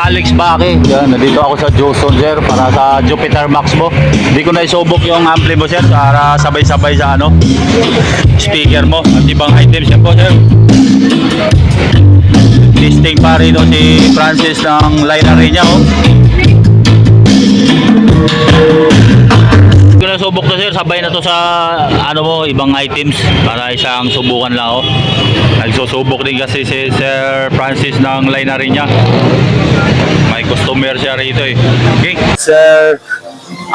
Alex Baki. Yan, nandito ako sa Joson sir para sa Jupiter Max mo. Hindi ko na isubok yung ampli mo sir para sabay-sabay sa ano speaker mo at ibang items yan po sir. Listing pa rito si Francis ng Linary niya oh. Hindi ko na subok to sir, sabay na to sa ano mo ibang items para isang subukan lang oh. Nagsusubok din kasi si Sir Francis ng Linary niya. May customer siya rito eh. Okay. Sir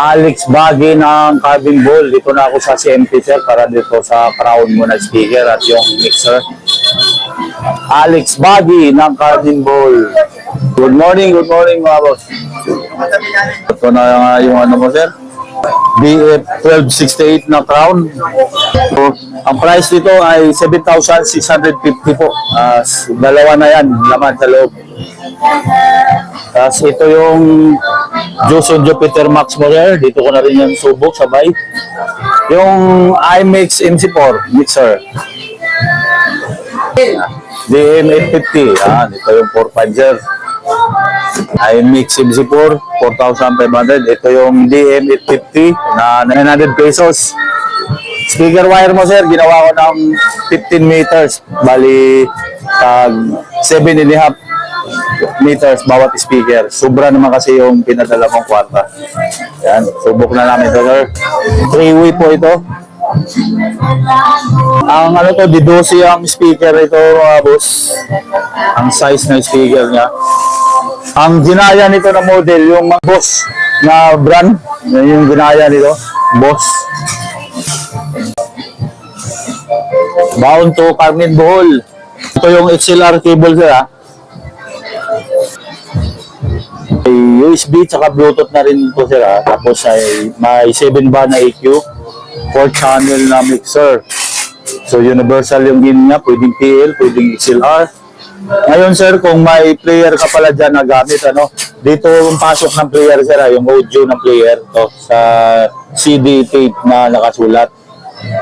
Alex Bagi ng Cabin Ball. Dito na ako sa CMT sir para dito sa crown mo na speaker at yung mixer. Alex Bagi ng Cabin Ball. Good morning mga boss. Ito na yung ano mo sir. BF1268 na crown. So, ang price nito ay 7,650 po. Dalawa na yan, laman sa loob. Tapos ito yung Joson Jupiter Max model. Dito ko na rin yung subok sabay. Yung IMAX MC4 mixer. DM850. Yan, ito yung 450. IMAX MC4 4,500. Ito yung DM850 na 900 pesos. Speaker wire mo sir, ginawa ko ng 15 meters. Bali, 7.5 meters bawat speaker. Sobra naman kasi yung pinadala kong kwarta. Yan, subok na namin ito sir. 3-way po ito. Ang ano to, D12 ang speaker ito boss. Ang size ng speaker niya. Ang ginaya nito na model, yung Boss na brand, yung ginaya nito, Boss. Bound to Carmen Bohol. Ito yung XLR cable sir ha. USB tsaka Bluetooth na rin ito sir ha. Tapos ay may 7 bar na EQ, 4 channel na mixer. So universal yung in niya, pwedeng PL, pwedeng XLR. Ngayon sir, kung may player ka pala dyan na gamit, ano, dito yung pasok ng player sir, yung audio ng player to, sa CD tape na nakasulat.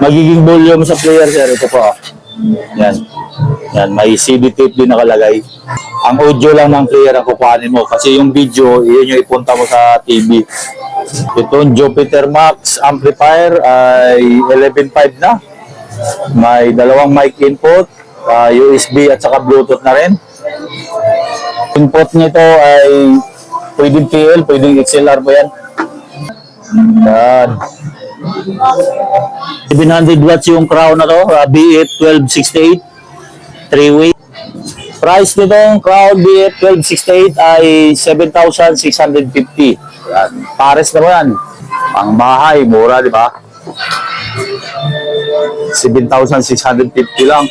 Magiging volume sa player sir, ito po. Yan. Yan, may CD tape din nakalagay. Ang audio lang ng player ang kukuhanin mo kasi yung video, yun yung ipunta mo sa TV. Itong Jupiter Max amplifier ay 11.5 na. May dalawang mic input. USB at saka Bluetooth na rin. Input nito ay pwedeng PL, pwedeng XLR po yan. Yan. 700 watts yung crown na to, BF1268 3-way. Price nitong crown BF1268 ay 7,650. Yan. Pares na mo yan. Ang bahay, mura di ba? 7,650 lang.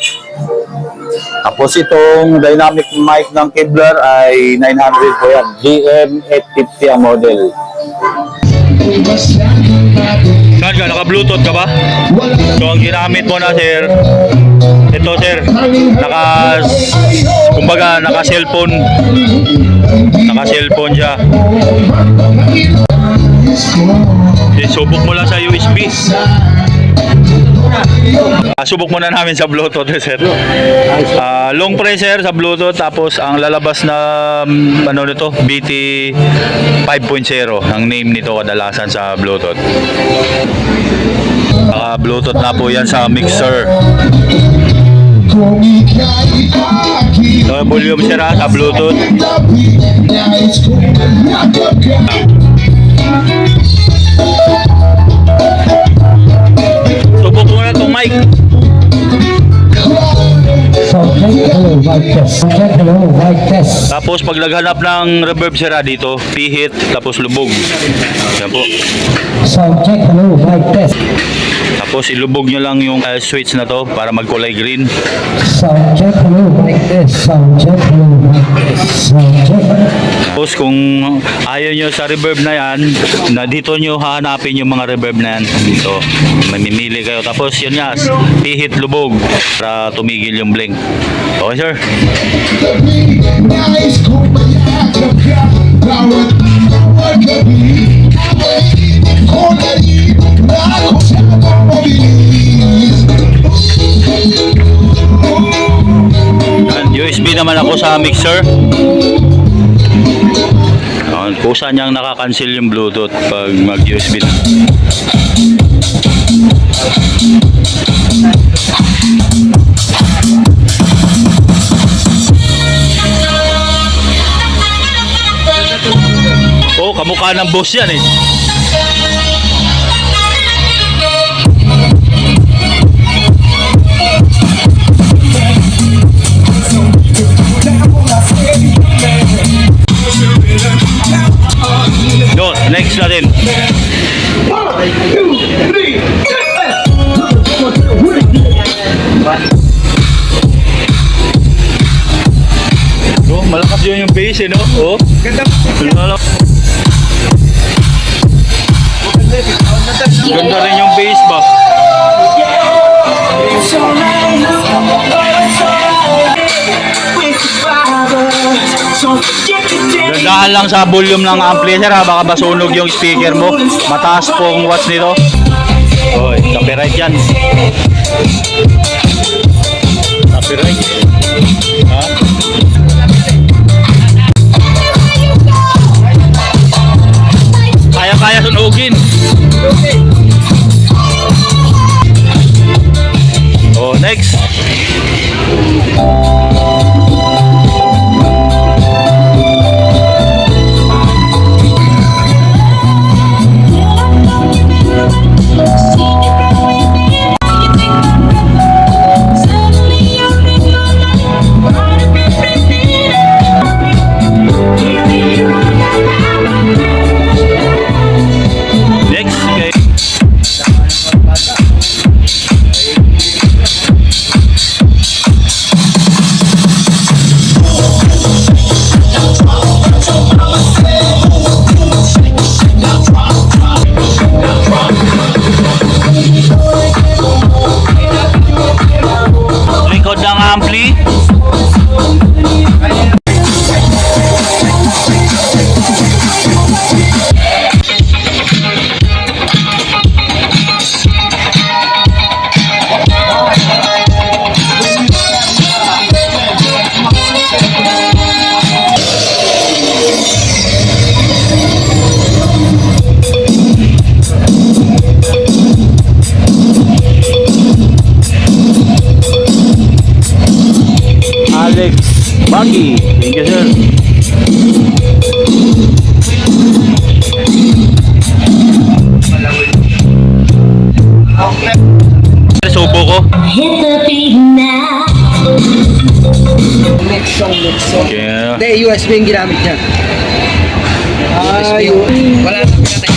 Tapos itong dynamic mic ng Kevlar ay 900 po yan. DM850 ang model. Saan ka? Naka-Bluetooth ka ba? So ang ginamit mo na sir, ito sir, kumbaga naka-cellphone. Naka-cellphone siya. Subok mo lang sa USB. Subok muna namin sa Bluetooth sir. Long pressure sa Bluetooth, tapos ang lalabas na ano nito, BT 5.0 ang name nito kadalasan sa Bluetooth. Bluetooth na po yan sa mixer. So volume sir sa Bluetooth. Subok mo na itong mic. Tapos pag naghanap ng reverb sira dito, pihit, tapos lubog. Yan po. Soundcheck, hello, mic test. Tapos ilubog nyo lang yung switch na to para magkulay green. Soundcheck, hello, mic test. Soundcheck, hello, mic test. Soundcheck. Tapos kung ayaw nyo sa reverb na yan, na dito nyo hahanapin yung mga reverb na yan. Dito, mamimili kayo. Tapos yun nga, pihit, lubog para tumigil yung blink. Okay sir? USB naman ako sa mixer. Kusa niyang nakakancel yung Bluetooth pag mag-USB na. Oh, kamukha ng boss yan eh. No, next natin. Oh, malakas yun yung bass eh, no? Oh, ganda rin yung bass ba? Gandahan lang sa volume ng amplifier ha, baka basunog yung speaker mo. Mataas pong watts nito. Oy, copyright yan. Copyright. Ha? Kaya-kaya sunugin. Oh, next. Next, okay. Likod ng ampli. Alex Bagi, thank you sir. Subo ko. Hit the beat now. Next song. Yeah. Hindi, USB yung ginamit niya. USB. Wala na pinatay.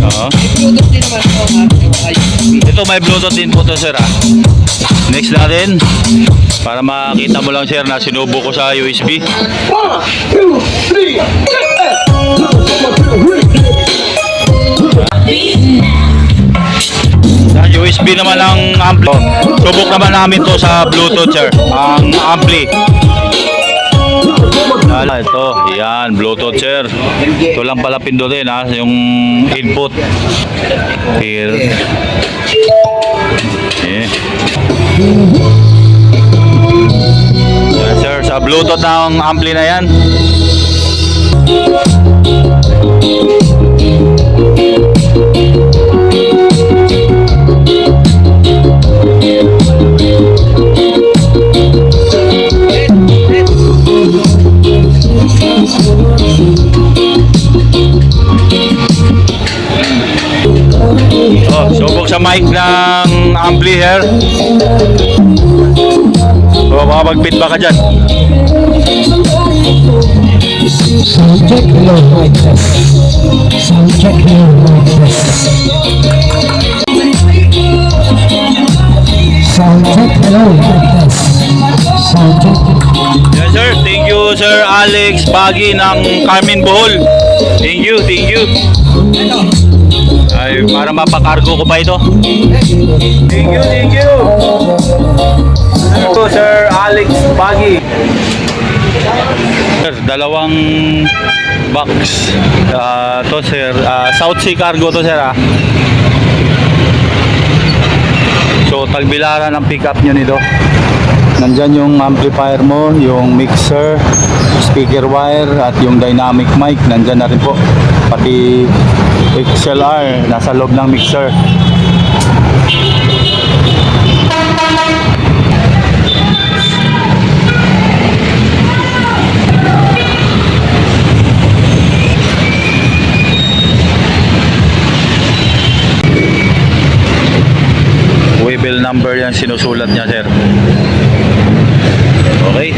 Oo. Bluetooth din naman ito. USB. Ito may Bluetooth din po to sir ah. Next natin. Para makita mo lang sir na sinubo ko sa USB. 1, 2, 3, Sa USB naman ang ampli. Subok naman namin to sa Bluetooth sir. Ang ampli. Ito, yan, Bluetooth sir. Ito lang pala pindutin ha, yung input. Here. Okay. Yan sir, sa Bluetooth ng ampli na yan. Oh, subok sa mic ng ampli here. O, baka mag-feedback ka dyan. Sound check, hello, mic test. Sound check, hello, mic test. Sound check, hello, mic test. Sound check. Yes sir, thank you sir Alex Bagi ng Carmen Bohol. Thank you, thank you. Ay, para mapakargo ko pa ito. Thank you, thank you. Ito sir Alex Bagi. Sir, dalawang box. To sir, South Sea Cargo to sir ah. So, tagbilaran ang pick up nyo nito. Nandyan yung amplifier mo, yung mixer, speaker wire, at yung dynamic mic. Nandyan na rin po. Pati XLR, nasa loob ng mixer. Webel number yan sinusulat niya, sir. Okay,